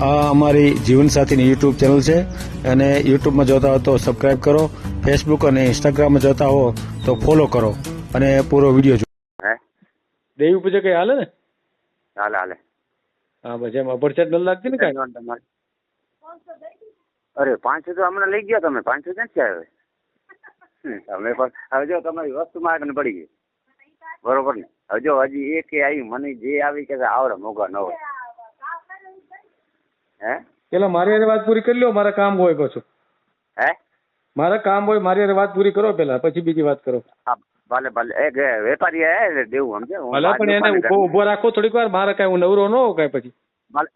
આ અમારી જીવનસાથીની YouTube channel છે અને યુટ્યુબમાં જોતા હો તો સબસ્ક્રાઇબ કરો, ફેસબુક અને ઇન્સ્ટાગ્રામમાં જોતા હો તો ફોલો કરો અને પૂરો વિડીયો જુઓ. હે દેવી પૂજા કઈ હાલે ને? હાલે હાલે. હા બસ એમ અભરછટ ન લાગતી ને કાંઈ? તમારે અરે 500 તો હમણાં લઈ ગયા તમે. 500 ક્યાંથી આવે? તમે પણ હવે જો તમારી વસ્તુ મારે પડી ગઈ બરોબર ને. હવે જો હજી એક આવી મને જે આવી કે આવડે મોગા ન હોય. હે પેલા મારી હારે વાત પૂરી કરી લો, મારા કામ હોય પાછું. હે મારા કામ હોય, મારી હારે વાત પૂરી કરો પેલા, પછી બીજી વાત કરો. હા ભલે ભલે. એક વેપારી હે દેવું સમજે. ભલે પણ એને ઉભો રાખો થોડીક વાર, મારે કાંઈ હું નવરો ન હોઉં કાંઈ પછી.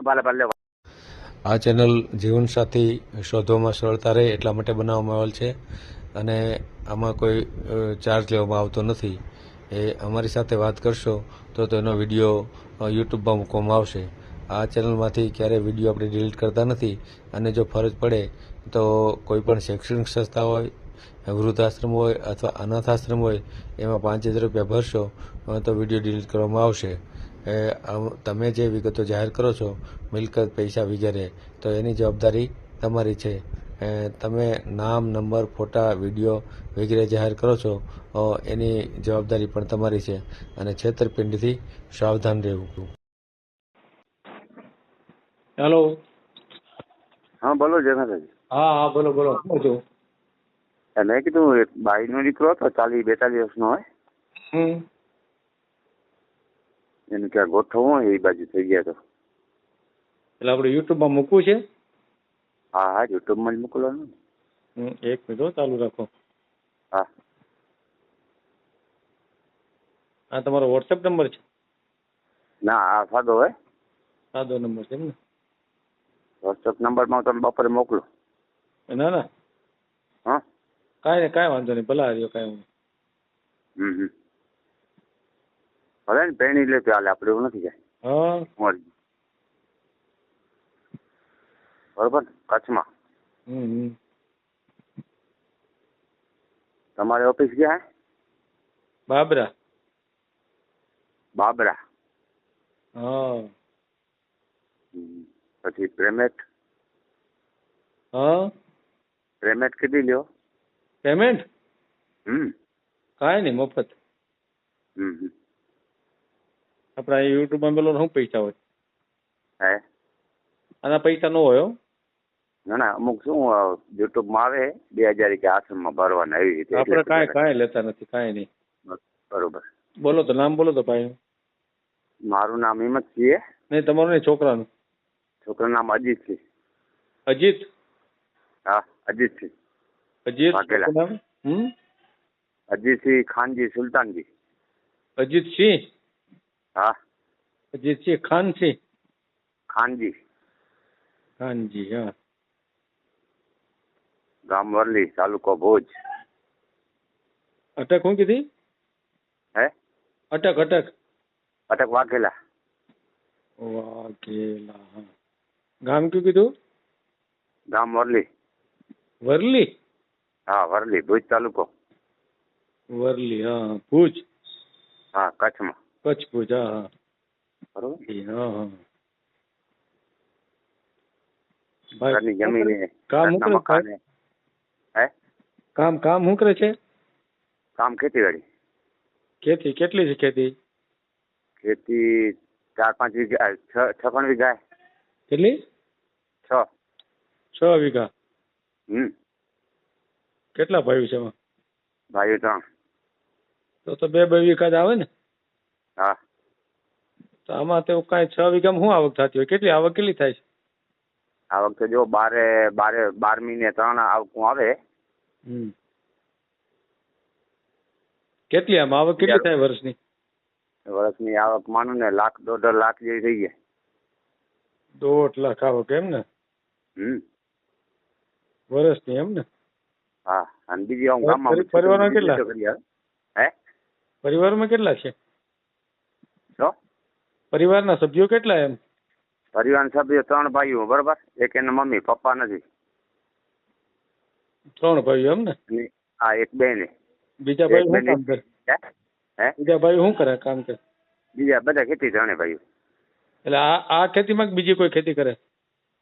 ભલે ભલે. આ ચેનલ જીવનસાથી શોધવામાં સરળતા રહે એટલા માટે બનાવવામાં આવેલ છે અને આમાં કોઈ ચાર્જ લેવામાં આવતો નથી. એ અમારી સાથે વાત કરશો તો તેનો વિડીયો યુટ્યુબમાં મૂકવામાં આવશે. આ ચેનલમાંથી ક્યારેય વિડીયો આપણે ડિલીટ કરતા નથી અને જો ફરજ પડે તો કોઈ પણ શૈક્ષણિક સંસ્થા હોય, વૃદ્ધાશ્રમ હોય અથવા અનાથાશ્રમ હોય એમાં 5000 રૂપિયા ભરશો તો વિડીયો ડિલીટ કરવામાં આવશે. તમે જે વિગતો જાહેર કરો છો, મિલકત, પૈસા વગેરે, તો એની જવાબદારી તમારી છે. તમે નામ, નંબર, ફોટા, વિડીયો વગેરે જાહેર કરો છો એની જવાબદારી પણ તમારી છે અને છેતરપિંડીથી સાવધાન રહેવું. હેલો. હા બોલો જયનાથજી. હા હા બોલો બોલો. મેં કીધું એક બાઈનો દીકરો હતો 40-42 વર્ષનો હોય. એને ક્યાં ગોઠવવું હોય એ બાજુ થઈ ગયા તો. એટલે આપણે યુટ્યુબમાં મૂકવું છે? હા હા યુટ્યુબમાં જ મોકલવાનું. એક મિનિટ ચાલુ રાખો. હા આ તમારો વોટ્સએપ નંબર છે? ના આ સાદો હોય. સાદો નંબર છે એમ ને? વોટ્સએપ નંબરમાં તમે બપોરે મોકલો. ના ના હા કાંઈ નહીં, કાંઈ વાંધો નહીં, ભલા હાર્યો, કાંઈ. ભલે ને પેણી લે ચાલે, આપણે એવું નથી જાય. હા બરોબર. કચ્છમાં તમારી ઓફિસ ક્યાં હે? બાબરા. બાબરા. હા. પછી પેમેન્ટ? હા પેમેન્ટ કેટલી લ્યો? પેમેન્ટ કાંઈ નહીં, મફત. આપણા યુટ્યુબમાં પેલો શું પૈસા હોય? હે આના પૈસા ન હોય. ના ના અમુક શું યુટ્યુબમાં આવે 2000 કે આશ્રમમાં ભરવાના એવી રીતે. આપણે કાંઈ લેતા નથી, કાંઈ નહીં. બરોબર. બોલો તો, નામ બોલો તો ભાઈ. મારું નામ હિંમતસિંહ. નહીં તમારું નહીં, છોકરાનું. છોકરાનું નામ અજીતસિંહ. અજીત? હા અજીતસિંહ. અજીત વાઘેલા. અજીતસિંહ ખાનજી સુલતાનજી. અજીતસિંહ? હા અજીતસિંહ ખાનસિંહ? ખાનજી. ખાનજી. હા. ગામ વરલી, તાલુકો ભુજ. અટક શું કીધી? હે અટક અટક અટક વાઘેલા. વાઘેલા. હા. ગામ કયું કીધું? ગામ વરલી. વરલી? હા વરલી, ભુજ તાલુકો. વરલી. હા ભુજ. હા કચ્છમાં. કચ્છ ભુજ. હા હા બરોબર. હા હા. ઘરની જમીન કામ શું કરે? મકાન. હે કામ શું કરે છે? કામ ખેતીવાડી. ખેતી કેટલી છે ખેતી? ખેતી 4-5 વીઘા, 6 વીઘા. કેટલી? 6. 6 વીઘા. કેટલા ભાઈઓ છે એમાં? ભાઈઓ 3. તો 2 વીઘા જ આવે ને? હા. તો આમાં તો કાંઈ 6 વીઘામાં શું આવક થતી હોય? કેટલી આવક કેટલી થાય છે? આ વખતે જો 12 મહિને 3 આવકું આવે. કેટલી આમ આવક કેટલી થાય વર્ષની? વર્ષની આવક માનો ને 1.5 લાખ જેવી થઈ જાય. 1.5 લાખ આવક એમ ને? વર્ષની એમ ને? હા. અને બીજી આમ ગામમાં પરિવારમાં કેટલા? હે પરિવારમાં કેટલા છે? શું? પરિવારના સભ્યો કેટલા એમ? પરિવારના સભ્યો 3 ભાઈઓ. બરોબર. એક એના મમ્મી, પપ્પા નથી. 3 ભાઈઓ એમ ને? હા એક બેન. બીજા ભાઈ શું કામ કરે? હે બીજા ભાઈ શું કરે કામ કરે? બીજા બધા ખેતી 3 ભાઈઓ. એટલે આ ખેતીમાં બીજી કોઈ ખેતી કરે?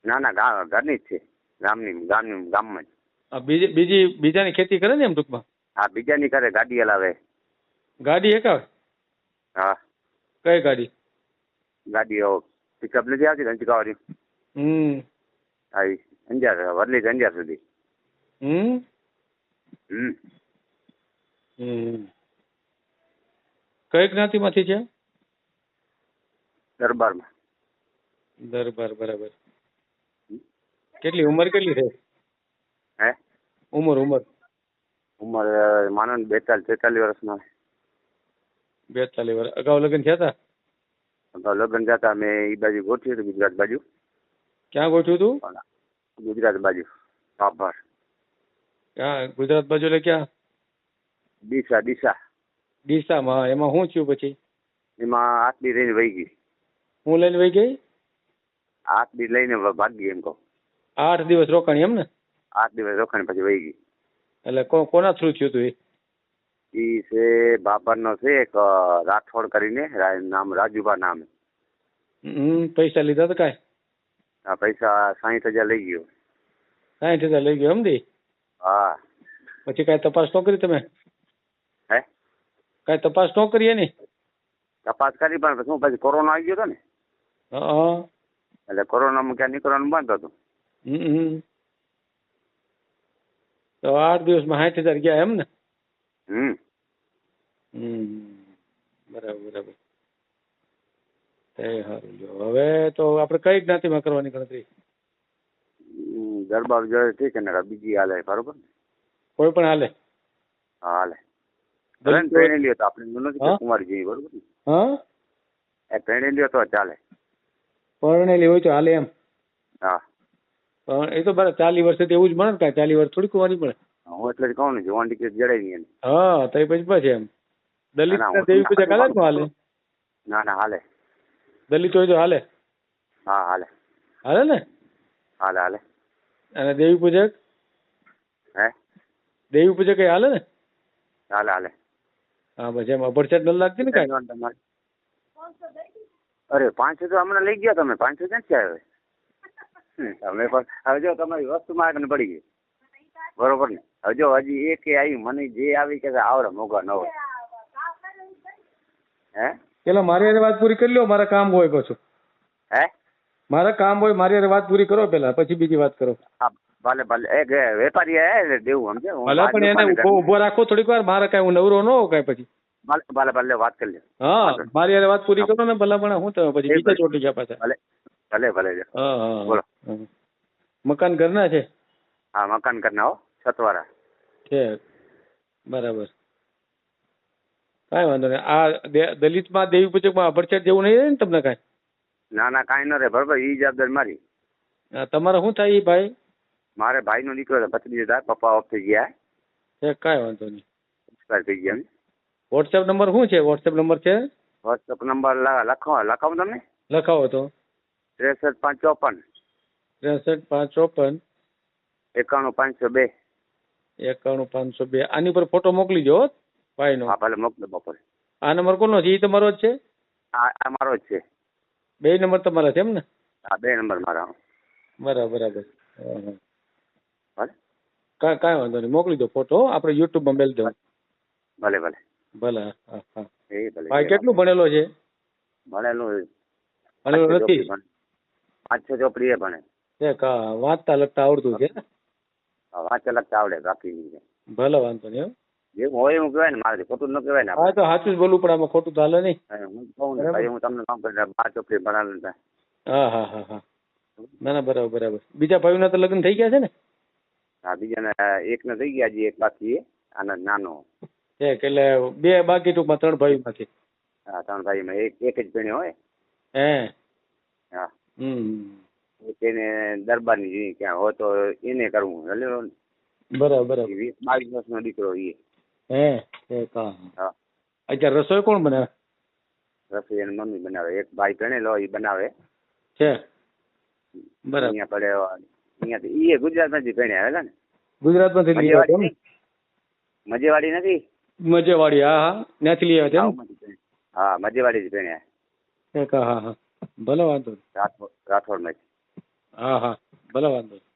ના ના ઘરની જ છે, ગામમાં જ. આ બીજાની ખેતી કરે ને એમ ટૂંકમાં? હા બીજાની કરે, ગાડી હલાવે. ગાડી એકાવે? હા કઈ ગાડી? ગાડીઓ પિકઅપ નથી આવતી રંજકાવાળી. હા ઈ અંજાર, વરલી થી અંજાર સુધી. હમ હમ હમ કઈ જ્ઞાતિમાંથી છે? દરબારમાં. દરબાર, બરાબર. કેટલી ઉંમર કેટલી છે? હે ઉંમર ઉંમર માનો 42-43 વર્ષમાં. 42 વર્ષ. અગાઉ લગ્ન થયા હતા? અગાઉ લગ્ન જતા મેં એ બાજુ ગોઠવ્યું હતું, ગુજરાત બાજુ. ક્યાં ગોઠવ્યું તું? ગુજરાત બાજુ આભાર. ક્યાં ગુજરાત બાજુ એટલે ક્યાં? ડીસા. ડીસામાં. એમાં શું થયું પછી? એમાં આટલી રહીને વહી ગઈ. હું લઈને વહી ગઈ? આટલી લઈને ભાગી એમ કહું. 8 દિવસ રોકાણી એમ ને? 8 દિવસ રોકાણ પછી વહી ગઈ. એટલે કોના થ્રુ થયું હતું એ? ઈ છે બાબરનો છે એક રાઠોડ કરીને, નામ રાજુભા નામ. પૈસા લીધા હતા કાંઈ? આ પૈસા 60,000 લઈ ગયો. 60,000 લઈ ગયો એમથી? હા. પછી કાંઈ તપાસ ન કરી તમે? હે કાંઈ તપાસ ન કરી એની? તપાસ કરી પણ શું પછી કોરોના આવી ગયો હતો ને. હા. એટલે કોરોનામાં ક્યાં નીકળવાનું બંધ હતું. તો 8 દિવસમાં 60,000 ગયા એમ ને? બરાબર. સારું. જો હવે તો આપણે કઈ જ્ઞાતિમાં કરવાની ગણતરી? દરબાર જોઈએ ઠીક ને બીજી હાલે બરોબર ને? કોઈ પણ હાલે? હા હાલે. પહેણેલી તો આપણે નથી કુંવારી જેવી બરોબર ને? હા એ પહેણેલી તો ચાલે. પરણેલી હોય તો હાલે એમ? હા. પણ એ તો બરાબર 40 વર્ષથી એવું જ મળે ને? કાંઈ 40 વર્ષ થોડી કુંવારી મળે? હું એટલે જ કહું ને જવાન ટિકિટ જડાય નહીં. હા તો પછી એમ દલિત દેવી પૂજા કાલે જ હાલે? ના હાલે. દલિત હોય તો હાલે? હા હાલે. હાલે ને? હાલે. અને દેવી પૂજક? હે દેવી પૂજક કઈ હાલે ને? હાલે. હા બસ એમ અભડછટ ન લાગતી ને કાંઈ? તમારે અરે 500 તો હમણાં લઈ ગયા તમે. 500 ક્યાંથી આવે? તમે પણ હવે જો તમારી વસ્તુમાં આગળ પડી ગઈ બરોબર ને? હવે જો હજી એક આવી મને જે આવી કે આવડે મોગા ન હોય. હે પેલા મારી હારે વાત પૂરી કરી લો, મારા કામ હોય પાછું. હે મારા કામ હોય, મારી હારે વાત પૂરી કરો પેલા, પછી બીજી વાત કરો. હા ભલે એક વેપારી એટલે દેવું સમજે. ભલે પણ એને ઉભો રાખો થોડીક વાર. મારે કાંઈ હું નવરો ન હોઉં કાંઈ પછી. ભલે વાત કરી લે. હા મારી હારે વાત પૂરી કરો ને ભલા પણ. હું તમે પછી બીજા ચોટી ગયા પાછા. ભલે. હા બોલો. મકાન ઘરના છે? હા મકાન કરના હો, છતવાળા છે. બરાબર. કાંઈ વાંધો નહીં. આ દલિતમાં દેવી પૂજકમાં અભડછટ જેવું નહીં રહે ને તમને કાંઈ? ના કાંઈ ન રહે બરોબર. એ જવાબદારી મારી. તમારે શું થાય એ ભાઈ? મારે ભાઈનો દીકરો ભત્રીજો થાય, પપ્પા ઓફ થઈ ગયા છે. કાંઈ વાંધો નહીં. એક્સપાયર થઈ ગયા. વોટ્સએપ નંબર શું છે? વોટ્સએપ નંબર છે? વોટ્સએપ નંબર લખાવું તમને? લખાવો તો. 63 554 63 554 91 502. 91 502. આની પર ફોટો મોકલી દો ભાઈનો. હા ભલે મોકલો બપોરે. આ નંબર કોનો છે? એ તમારો જ છે? આ મારો જ છે. 2 નંબર તમારા છે એમ ને? હા 2 નંબર મારા. બરાબર. ભલે કાંઈ વાંધો નહીં. મોકલી દો ફોટો. આપણે યુટ્યુબમાં મેળ દો. ભલે. હા. એ ભલે. ભાઈ કેટલું ભણેલો છે? ભણેલો નથી? 5-6 ચોપડી એ ભણે. વાંચતા લખતા આવડતું છે? વાંચતા લખતા આવડે બાકી નહીં. ભલે વાંધો નહીં. જેવું હોય એવું કહેવાય ને, મારે ખોટું ન કહેવાય ને. હા તો સાચું જ બોલવું પડે, આમાં ખોટું તો હાલે નહીં. હું કહું ને ભાઈ, હું તમને કામ કરી 5 ચોપડી ભણાવેલ. હા. ના બરાબર. બીજા ભાઈઓના તો લગ્ન થઈ ગયા છે ને? હા બીજાના એકને થઈ ગયા, હજી એક બાકી આના નાનો છે. એટલે 2 બાકી, ટૂંકમાં 3 ભાઈઓમાંથી. હા 3 ભાઈમાં એક જ ભેણ્યો હોય. હે હા. એને દરબારની જોઈ ક્યાં હોય તો એને કરવું. બરાબર. 22 વર્ષનો દીકરો એ. હા. અત્યારે રસોઈ કોણ બનાવે? રસોઈ એની મમ્મી બનાવે. એક ભાઈ ભણેલો એ બનાવે છે. બરાબર. અહીંયા પડે અહીંયાથી. એ ગુજરાતમાંથી ભણ્યા હતા ને? ગુજરાતમાંથી. મજેવાડી નથી? મજેવાડી. હા ત્યાંથી લઈ આવ્યા તેમ? હા મજેવાડી જ ભણ્યા. હા. ભલે વાંધો નહીં. રાઠોડમાંથી. હા હા ભલે વાંધો નહીં.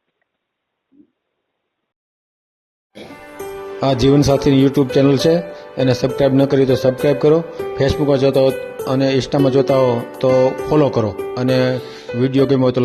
આ જીવનસાથીની યુટ્યુબ ચેનલ છે એને સબસ્ક્રાઈબ ન કરી તો સબસ્ક્રાઈબ કરો. ફેસબુકમાં જોતા હો અને ઇન્સ્ટામાં જોતા હો તો ફોલો કરો અને વિડીયો ગમ્યો હોય તો